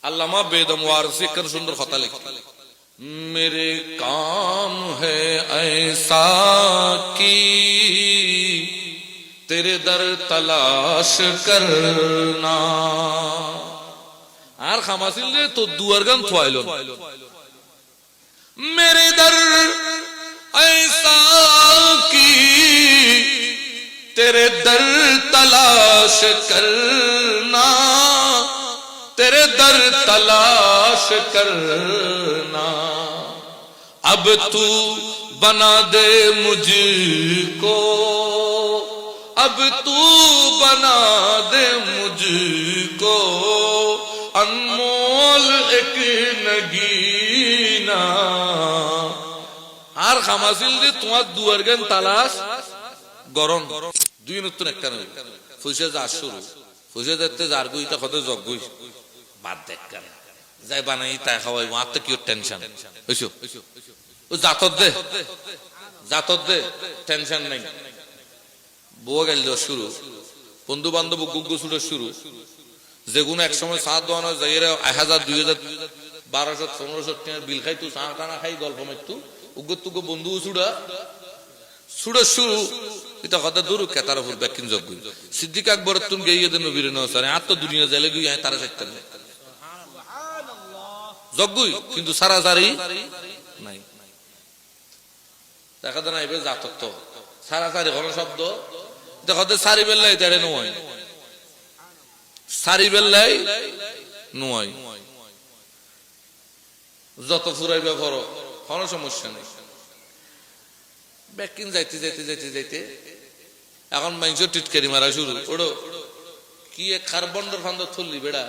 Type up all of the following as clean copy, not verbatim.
আল্লামা বেদম ওয়ারসি কেন সুন্দর কথা লিখে, মেরে কাম है ऐसा की तेरे दर तलाश करना। আর খামাসিল রে তো দুয়ার গান থুয়াইল, मेरे दर ऐसा की तेरे दर तलाश करना, तेरे दर तलाश करना, अब तू बना दे मुझको, अब तू बना दे मुझको अनमोल एक नगीना। আর খামাসিল যে তোমার দুয়ার গান তালাশ গরম দুই নতুন একটা নয় ফুসে যা শুরু ফুসে দেখতে যার গুইটা কত জগ গুই বাদ দেখ কেন যাই বানাই তাই খাওয়াই আর তো কি টেনশন হইছো ও জাতত দে টেনশন নাই। বউ গেল শুরু, বন্ধু বান্ধব গুগ্গু ছুটো শুরু, যেগুলো একসময় চা দোয়ানো যাই 1000 2000 1200 1500 টাকার বিল খাই, তুই চা টানা খাই গল্প মারতু উগ্র তুগ্র বন্ধু ছুড়া ছুড়ো শুরু এটা কথা দূর কেতার উপর ব্যাকিন যোগ্য সিদ্দিক আকবর তুমি গিয়ে দেন নবীর নসারে আর তো দুনিয়া জেলে গিয়ে তারা চাইতেন যোগ্যই কিন্তু সারাসারি নাই। দেখা দেন এবার জাতক সারাসারি কোন শব্দ দেখা সারি বেল্লাই তারে নয়, সারি বেল্লাই নয়, যত ফুরাইবে করো কোনো সমস্যা নেই। ব্যাকিন যাইতে যাইতে যাইতে যাইতে এখন মানুষ টিটকারি মারা শুরু, ওড়ো কি খার বন্ডর ফান্ডর থললি বেড়া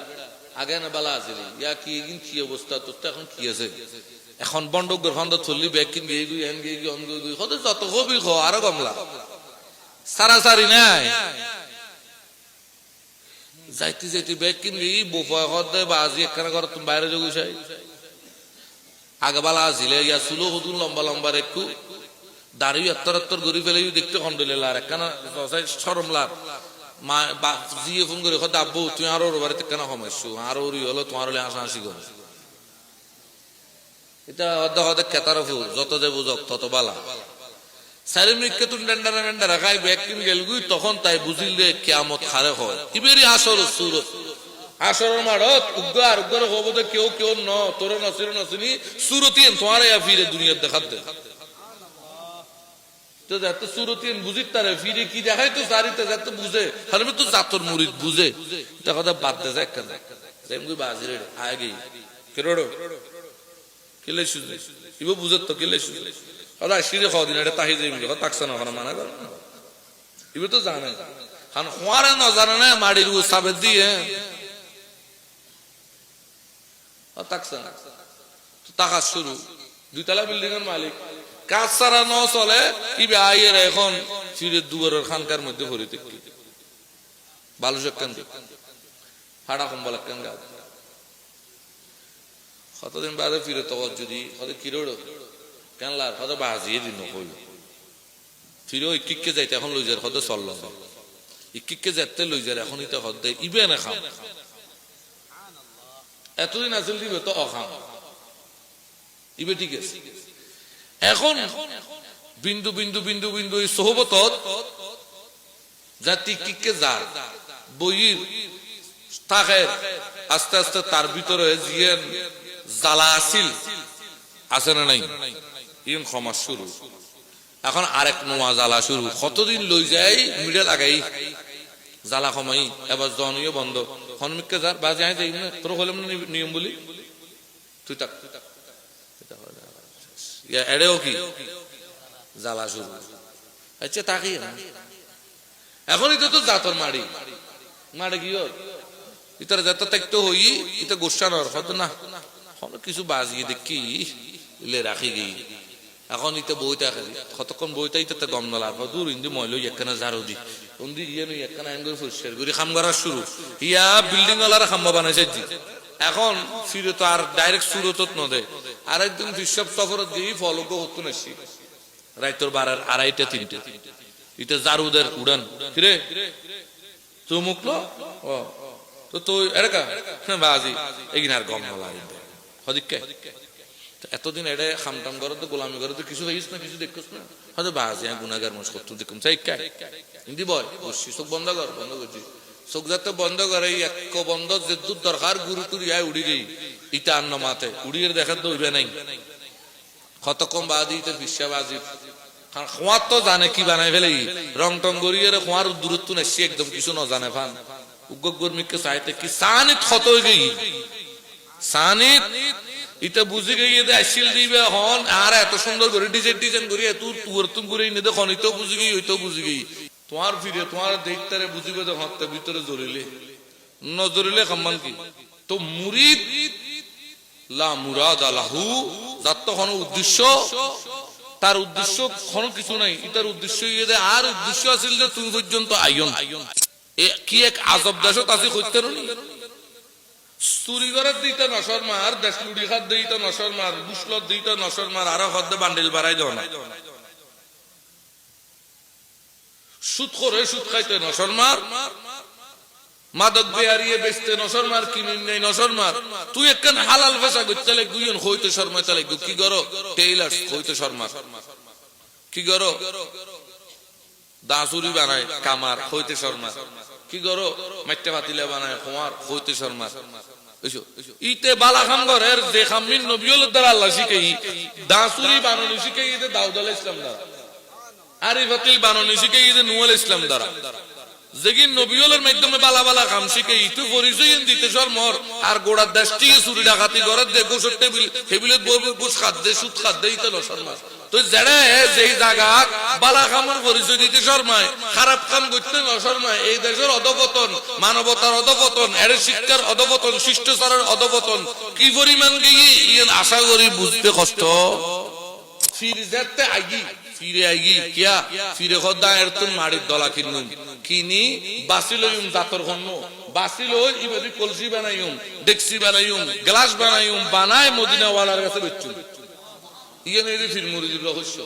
আগে না বালা আছে ইয়া কি কি অবস্থা তোর তো এখন কি আছে, এখন বন্ডর ফান্ডর থললি ব্যাকিন গিয়ে গুই এন গিয়ে অন গুই কত যত কবি খ আরো কমলা সারাসারি নাই। যাইতে যাইতে ব্যাকিন গিয়ে বোফা হদে বাজি একখানা করে তুমি বাইরে যোগ চাই আগে বালা আসলে ইয়া চুলো হতুন লম্বা লম্বা একটু দাঁড়িয়ে এত্তর গড়ি ফেলে দেখতে খন্ডলে আর একখানা সরম লার মা জিয়ে ফোন করে হতে আব্বু তুই আরো বাড়িতে কেন কমাইছো আরো হলো তোমার হলে হাসা হাসি করে এটা হদা হদে কেতার ফুল যত যে বুঝক তত বালা সারিমিককে তুমি ডেন্ডারা ডেন্ডারা খাই ব্যাকিন গেলগুই তখন তাই বুঝিলে কিয়ামত খারে হয় ইবেরি আসর সুরত আসরের মাঠত উগ্র আর উগ্র হবো তো কেউ কেউ ন তোর নসির নসিনি সুরতি তোমার ফিরে দুনিয়ার দেখাতে তো যাতে সুরতিন বুঝিত তারে ফিরে কি দেখায় তো সারিতে যাতে বুঝে হারমে তো জাতর মুরিদ বুঝে এটা কথা বাদ দে যায় কেন যেমন বাজিরে আগে কেরোড়ো কিলে সুজে ইবো বুঝত তো কিলে সুজে ওলা শিরে খাওয়া দিন এটা তাহি যাইবি কথা তাকছ না ওখানে মানা করে ইবো তো জানে খান খোয়ারে না জানে না মাড়ির সাবেদ দিয়ে তাকছ না তো টাকা শুরু দুইতলা বিল্ডিং এর মালিক কাজ ছাড়া ন চলে ইবে আইয়ের এখন ফিরে দুয়ারের খানকার মধ্যে ভরিতে বালুসেক কেন হাড়া কম্বল কেন গাও কতদিন বাদে ফিরে তখন যদি কত কিরোড় কেন লার কত বাজিয়ে দিন কই ফিরে ইকিককে যাইতে এখন লই যার কত চল ইকিককে যাইতে লই যার এখন ইতে হদ ইবে না খাম এতদিন আসল দিবে তো অখাম ইবে ঠিক আছে। এখন বিন্দু বিন্দু বিন্দু বিন্দু এই সোহবত জাতি কিকে যার বইয়ের থাকে আস্তে আস্তে তার ভিতরে জিয়েন জ্বালা আসিল আছে না নাই ইন ক্ষমা শুরু এখন আরেক নোয়া জ্বালা শুরু কতদিন লই যাই মিডে লাগাই জ্বালা কমাই এবার জনীয় বন্ধ হনমিককে যার বা যাই যাই না তোর হলাম নিয়ম বলি তুই তাক এড়েও কি জ্বালা শুরু আচ্ছা তাকিয়ে না এখন এটা তো জাতর মাড়ি মাড়ে কি ইতার যাতে দেখতে হই এটা গোসানোর হয়তো না কিছু বাজিয়ে দেখি ইলে রাখি গিয়ে এখন ইতে বইটা কতক্ষণ বইটা ইতে গম নলার দূর ইন্দি ময়ল একখানা ঝাড়ু দি উন্দি ইয়ে নই একখানা অ্যাঙ্গুল পরিষ্কার করি খাম করা শুরু ইয়া বিল্ডিং ওয়ালারা খাম্বা বানাইছে এখন ফিরে তো আর ডাইরেক্ট সুরত নদে আর একদিন বিশ্ব সফরত গিয়ে ফলক হতো না রাইতর 2:30 3টে এটা জারুদের উড়ান ফিরে চুমুকলো তো তো এরকা বাজি এগিনার গম লাগে হদিকে এতদিন এটা খামটাম করে তো গোলামি করে তো কিছু হইস না কিছু দেখছিস না হয়তো বাজি গুনাগার মশ করতে দেখুন চাই কে হিন্দি বয় বসছি চোখ বন্ধ কর বন্ধ করছি চোখ যাতে বন্ধ করে এক বন্ধ যে দূর দরকার গুরু টুরি আয় উড়ি গই ইটা আন্ন মাতে উড়িয়ে দেখার তো উঠবে নাই কত কম বাজি তো বিশ্বাবাজি খোয়ার তো জানে কি বানাই ফেলে রং টং গড়িয়ে খোয়ার দূরত্ব নেছি একদম কিছু না জানে ফান উগ্রমিককে চাইতে কি সানিত ক্ষত হয়ে গই সানিত এটা বুঝে গই এতে আসিল দিবে হন আর এত সুন্দর করে ডিজাইন করি তুই তুর তুম করে নে দেখো তো বুঝে গই ওইটাও বুঝে গই তোমার ফিরে তোমার দেখতারে বুঝিবে যে হত্যা ভিতরে জড়িলে নজরিলে সম্মান কি তো মুরিদ লা মুরাদ আলাহু যার তো কোনো উদ্দেশ্য তার উদ্দেশ্য কোনো কিছু নাই এটার উদ্দেশ্য ইয়ে আর উদ্দেশ্য আছিল যে তুমি পর্যন্ত আইন কি এক আজব দেশত আছে কইতে নি চুরি করে দিতে নসর মার দেশ লুড়ি খাত দিতে নসর মার বুসলত দিতে নসর মার আরো খাদ্য বান্ডিল বাড়াই দেও না সুদ করে সুদ খাইতে নসর মার মাদক বেয়ারিয়ে বেচতে নসর মার কিনে নেই নসর মার তুই একখান হালাল ভাষা করতে লাগ দুইজন হইতে শর্মা চালাই কি করো টেইলার্স হইতে শর্মা কি করো দাসুরি বানায় কামার হইতে শর্মা কি করো মাইট্টা পাতিলা বানায় কুমার হইতে শর্মা ইতে বালা খাম ঘরের যে খামিন নবিয়ল দ্বারা আল্লাহ শিখাই দাসুরি বানানো শিখাই ইতে দাউদ আলাইহিস সালাম দ্বারা আরিফাতিল বানানো শিখাই ইতে নূহ আলাইহিস সালাম দ্বারা যেগিন নবিয়লের মাধ্যমে বালা বালা কাম শিখাই তুই পরিচয় দিতে শর্মর আর গোড়ার দেশটি চুরি ডাকাতি ঘরের দে গোসর টেবিল টেবিলত গোস খাদ্যে সুদ খাদ্যে ইতে শর্মা তুই জেড়ে যেই জায়গা বালা কামের পরিচয় দিতে শর্মায় খারাপ কাম করতে নশর্মায় এই দেশের অধপতন মানবতার অধপতন এর শিক্ষার অধপতন শিষ্টাচারের অধপতন কি পরিমাণ গিয়ে ইয়েন আশা করি বুঝতে কষ্ট ফিরে যেতে আগি ফিরে আগি কিয়া ফিরে খদ্দা এর তুন মাড়ির দলা কিনুম কিনি বাসিলইম জাতর হন্ন বাসিল ইবাদি কলসি বানাইম ডেক্সি বানাইম গ্লাস বানাইম বানায় মদিনাওয়ালার কাছে বেচুম ইয়ে নেই ফির মুরিদুর রহস্য